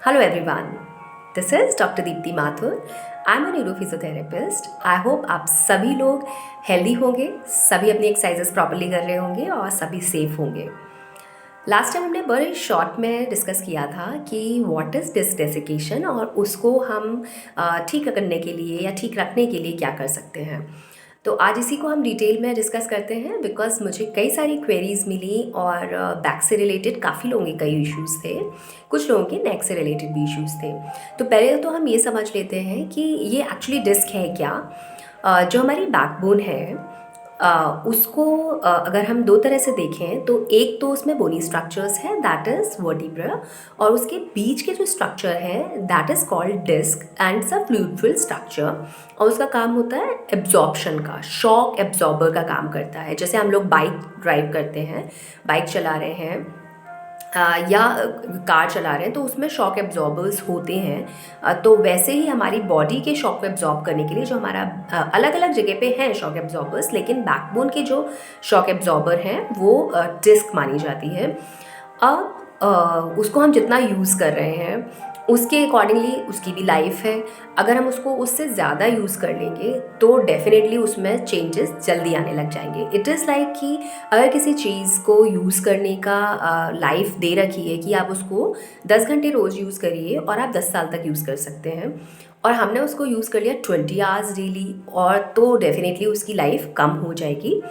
Hello everyone, this is doctor Deepti Mathur. I am a neurophysiotherapist. I hope आप सभी लोग healthy होंगे, सभी अपनी एक्सरसाइजेस प्रॉपर्ली कर रहे होंगे और सभी सेफ होंगे। लास्ट टाइम हमने बड़े शॉर्ट में डिस्कस किया था कि व्हाट इज़ डिस्क डेसिकेशन और उसको हम ठीक करने के लिए या ठीक रखने के लिए क्या कर सकते हैं। तो आज इसी को हम डिटेल में डिस्कस करते हैं बिकॉज मुझे कई सारी क्वेरीज मिली और बैक से रिलेटेड काफ़ी लोगों के कई इश्यूज़ थे, कुछ लोगों के नेक से रिलेटेड भी इश्यूज़ थे। तो पहले तो हम ये समझ लेते हैं कि ये एक्चुअली डिस्क है क्या। जो हमारी बैकबोन है उसको अगर हम दो तरह से देखें तो एक तो उसमें बोनी स्ट्रक्चर्स हैं दैट इज़ वर्टिब्रा, और उसके बीच के जो स्ट्रक्चर है that is called disc and it's a fluid filled structure. और उसका काम होता है एब्जॉर्प्शन का, शॉक एब्जॉर्बर का काम करता है। जैसे हम लोग बाइक ड्राइव करते हैं, बाइक चला रहे हैं या कार चला रहे हैं तो उसमें शॉक एब्जॉर्बर्स होते हैं। तो वैसे ही हमारी बॉडी के शॉक को एब्जॉर्ब करने के लिए जो हमारा अलग अलग जगह पे हैं शॉक एब्जॉर्बर्स, लेकिन बैकबोन के जो शॉक एब्जॉर्बर हैं वो डिस्क मानी जाती है। अब उसको हम जितना यूज़ कर रहे हैं उसके अकॉर्डिंगली उसकी भी लाइफ है। अगर हम उसको उससे ज़्यादा यूज़ कर लेंगे तो डेफिनेटली उसमें चेंजेस जल्दी आने लग जाएंगे। इट इज़ लाइक कि अगर किसी चीज़ को यूज़ करने का लाइफ दे रखी है कि आप उसको 10 घंटे रोज़ यूज़ करिए और आप 10 साल तक यूज़ कर सकते हैं, और हमने उसको यूज़ कर लिया 20 आवर्स डेली, और तो डेफिनेटली उसकी लाइफ कम हो जाएगी।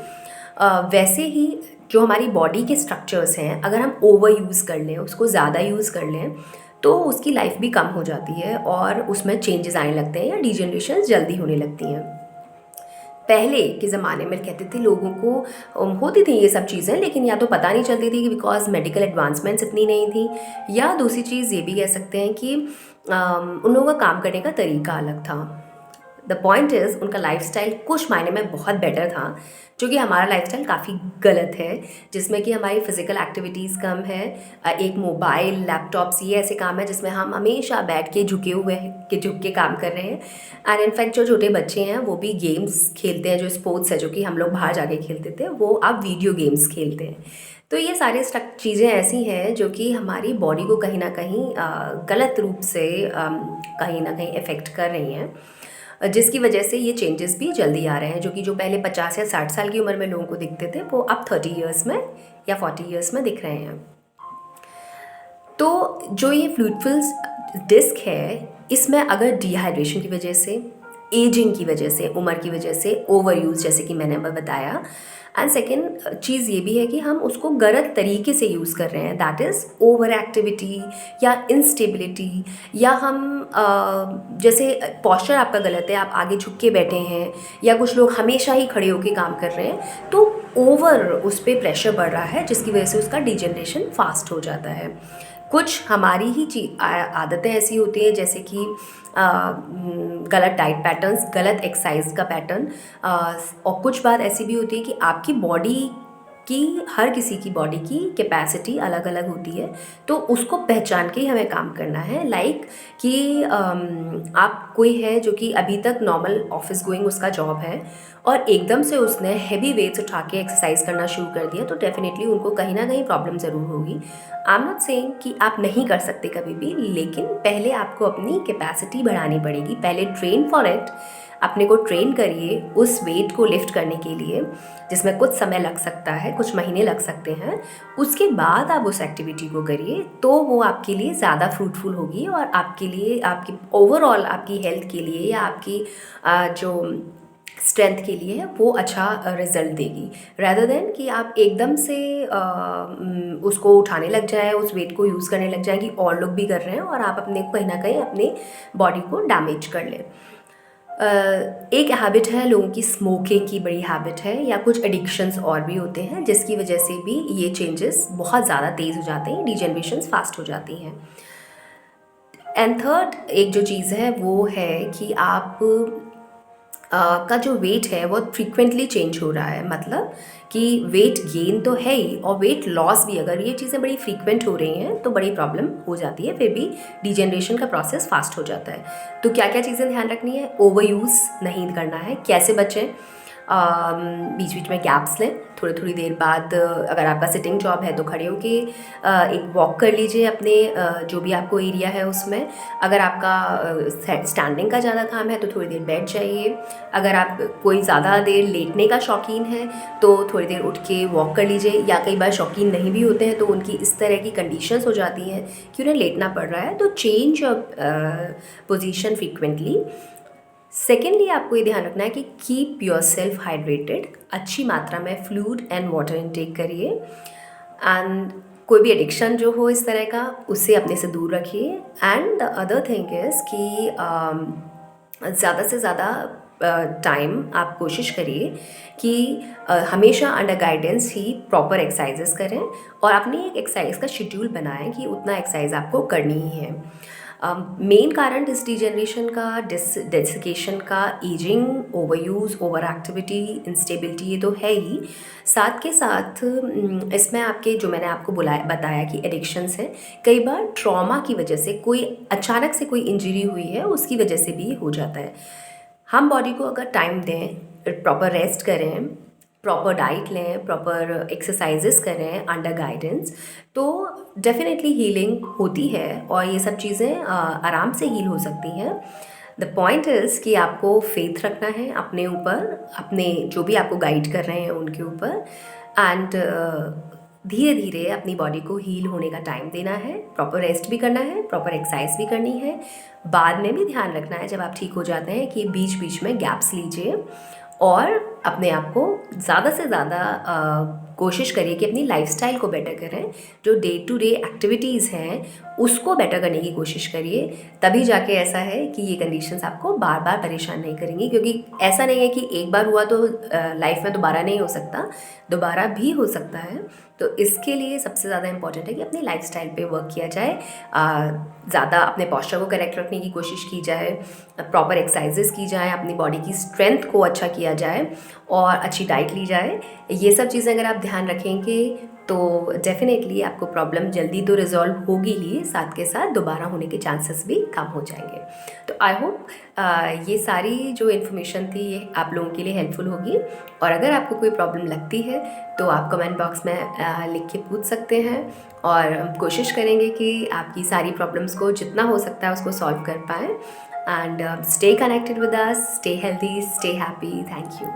वैसे ही जो हमारी बॉडी के स्ट्रक्चर्स हैं अगर हम ओवर यूज़ कर लें, उसको ज़्यादा यूज़ कर लें तो उसकी लाइफ भी कम हो जाती है और उसमें चेंजेस आने लगते हैं या डिजेनरेशन जल्दी होने लगती हैं। पहले के ज़माने में कहते थे लोगों को होती थी ये सब चीज़ें, लेकिन या तो पता नहीं चलती थी बिकॉज मेडिकल एडवांसमेंट्स इतनी नहीं थी, या दूसरी चीज़ ये भी कह सकते हैं कि उन लोगों का काम करने का तरीका अलग था। द पॉइंट इज़ उनका लाइफस्टाइल कुछ मायने में बहुत बेटर था, जो कि हमारा लाइफस्टाइल काफ़ी गलत है, जिसमें कि हमारी फिज़िकल एक्टिविटीज़ कम है। एक मोबाइल, लैपटॉप्स, ये ऐसे काम है जिसमें हम हमेशा बैठ के झुक के काम कर रहे हैं। एंड इनफैक्ट जो छोटे बच्चे हैं वो भी गेम्स खेलते हैं, जो स्पोर्ट्स है जो कि हम लोग बाहर जाके खेलते थे वो अब वीडियो गेम्स खेलते हैं। तो ये सारे चीज़ें ऐसी हैं जो कि हमारी बॉडी को कहीं ना कहीं गलत रूप से कहीं ना कहीं इफ़ेक्ट कर रही हैं, जिसकी वजह से ये चेंजेस भी जल्दी आ रहे हैं, जो कि जो पहले 50 या 60 साल की उम्र में लोगों को दिखते थे वो अब 30 ईयर्स में या 40 ईयर्स में दिख रहे हैं। तो जो ये फ्लूइड फिल्ड डिस्क है इसमें अगर डिहाइड्रेशन की वजह से, एजिंग की वजह से, उम्र की वजह से, ओवर यूज़ जैसे कि मैंने बताया, एंड सेकेंड चीज़ ये भी है कि हम उसको गलत तरीके से यूज़ कर रहे हैं, दैट इज़ ओवर एक्टिविटी या इंस्टेबिलिटी, या हम जैसे पोस्चर आपका गलत है, आप आगे झुक के बैठे हैं, या कुछ लोग हमेशा ही खड़े होकर काम कर रहे हैं, तो ओवर उस पर प्रेशर बढ़ रहा है जिसकी वजह से उसका डिजेनरेशन फास्ट हो जाता है। कुछ हमारी ही आदतें ऐसी होती हैं जैसे कि गलत डाइट पैटर्न्स, गलत एक्सरसाइज का पैटर्न, और कुछ बात ऐसी भी होती है कि आपकी बॉडी की, हर किसी की बॉडी की कैपेसिटी अलग अलग होती है, तो उसको पहचान के ही हमें काम करना है। लाइक कि आप कोई है जो कि अभी तक नॉर्मल ऑफिस गोइंग उसका जॉब है और एकदम से उसने हैवी वेट्स उठा के एक्सरसाइज करना शुरू कर दिया, तो डेफिनेटली उनको कहीं ना कहीं प्रॉब्लम ज़रूर होगी। आई एम नॉट सेइंग कि आप नहीं कर सकते कभी भी, लेकिन पहले आपको अपनी कैपेसिटी बढ़ानी पड़ेगी। पहले ट्रेन फॉर इट, अपने को ट्रेन करिए उस वेट को लिफ्ट करने के लिए, जिसमें कुछ समय लग सकता है, कुछ महीने लग सकते हैं। उसके बाद आप उस एक्टिविटी को करिए तो वो आपके लिए ज़्यादा फ्रूटफुल होगी और आपके लिए, आपकी ओवरऑल आपकी हेल्थ के लिए या आपकी जो स्ट्रेंथ के लिए है वो अच्छा रिजल्ट देगी, रैदर देन कि आप एकदम से उसको उठाने लग जाए, उस वेट को यूज़ करने लग जाए कि और लोग भी कर रहे हैं और आप अपने कहीं ना कहीं अपने बॉडी को डैमेज कर लें। एक हैबिट है लोगों की, स्मोकिंग की बड़ी हैबिट है, या कुछ एडिक्शंस और भी होते हैं जिसकी वजह से भी ये चेंजेस बहुत ज़्यादा तेज़ हो जाते हैं, डिजेनरेशंस फास्ट हो जाती हैं। एंड थर्ड एक जो चीज़ है वो है कि आप का जो वेट है वो फ्रीक्वेंटली चेंज हो रहा है, मतलब कि वेट गेन तो है ही और वेट लॉस भी, अगर ये चीज़ें बड़ी फ्रीक्वेंट हो रही हैं तो बड़ी प्रॉब्लम हो जाती है, फिर भी डिजेनरेशन का प्रोसेस फास्ट हो जाता है। तो क्या क्या चीज़ें ध्यान रखनी है? ओवर यूज़ नहीं करना है। कैसे बचें? बीच बीच में गैप्स लें, थोड़ी थोड़ी देर बाद अगर आपका सिटिंग जॉब है तो खड़े होके एक वॉक कर लीजिए अपने जो भी आपको एरिया है उसमें। अगर आपका स्टैंडिंग का ज़्यादा काम है तो थोड़ी देर बैठ जाइए। अगर आप कोई ज़्यादा देर लेटने का शौकीन है तो थोड़ी देर उठ के वॉक कर लीजिए, या कई बार शौकीन नहीं भी होते हैं तो उनकी इस तरह की कंडीशंस हो जाती हैं कि उन्हें लेटना पड़ रहा है, तो change your position frequently. Secondly आपको ये ध्यान रखना है कि कीप योर सेल्फ हाइड्रेटेड, अच्छी मात्रा में फ्लूइड एंड वाटर इनटेक करिए। एंड कोई भी एडिक्शन जो हो इस तरह का उससे अपने से दूर रखिए। And the other thing is कि ज़्यादा से ज़्यादा टाइम आप कोशिश करिए कि हमेशा अंडर गाइडेंस ही प्रॉपर एक्सरसाइजेस करें, और अपनी एक एक्सरसाइज का शेड्यूल बनाएं कि उतना एक्सरसाइज आपको करनी ही है। मेन कारण इस डिजेनरेशन का, डेसिकेशन का, ageing, overuse, over activity, instability, ये तो है ही। साथ के साथ इसमें आपके जो मैंने आपको बताया कि एडिक्शंस हैं, कई बार ट्रॉमा की वजह से, कोई अचानक से कोई इंजरी हुई है उसकी वजह से भी हो जाता है। हम बॉडी को अगर टाइम दें, प्रॉपर रेस्ट करें, प्रॉपर डाइट लें, प्रॉपर एक्सरसाइजेस करें अंडर गाइडेंस, तो डेफिनेटली हीलिंग होती है और ये सब चीज़ें आराम से हील हो सकती हैं। द पॉइंट इज़ कि आपको फेथ रखना है अपने ऊपर, अपने जो भी आपको गाइड कर रहे हैं उनके ऊपर, एंड धीरे धीरे अपनी बॉडी को हील होने का टाइम देना है, प्रॉपर रेस्ट भी करना है, प्रॉपर एक्सरसाइज भी करनी है। बाद में भी ध्यान रखना है जब आप ठीक हो जाते हैं कि बीच बीच में गैप्स लीजिए, और अपने आप को ज़्यादा से ज़्यादा कोशिश करिए कि अपनी लाइफस्टाइल को बेटर करें। जो डे टू डे एक्टिविटीज़ हैं उसको बेटर करने की कोशिश करिए, तभी जाके ऐसा है कि ये कंडीशंस आपको बार बार परेशान नहीं करेंगी। क्योंकि ऐसा नहीं है कि एक बार हुआ तो लाइफ में दोबारा नहीं हो सकता, दोबारा भी हो सकता है। तो इसके लिए सबसे ज़्यादा इम्पॉर्टेंट है कि अपनी लाइफस्टाइल पे वर्क किया जाए, ज़्यादा अपने पोस्चर को करेक्ट रखने की कोशिश की जाए, प्रॉपर एक्सरसाइजेस की जाए, अपनी बॉडी की स्ट्रेंथ को अच्छा किया जाए, और अच्छी डाइट ली जाए। ये सब चीज़ें अगर आप ध्यान रखेंगे तो डेफिनेटली आपको प्रॉब्लम जल्दी तो रिजॉल्व होगी ही, साथ के साथ दोबारा होने के चांसेस भी कम हो जाएंगे। तो आई होप ये सारी जो इन्फॉर्मेशन थी ये आप लोगों के लिए हेल्पफुल होगी। और अगर आपको कोई प्रॉब्लम लगती है तो आप कमेंट बॉक्स में लिख के पूछ सकते हैं, और हम कोशिश करेंगे कि आपकी सारी प्रॉब्लम्स को जितना हो सकता है उसको सॉल्व कर पाएँ। And stay connected with us, stay healthy, stay happy. Thank you.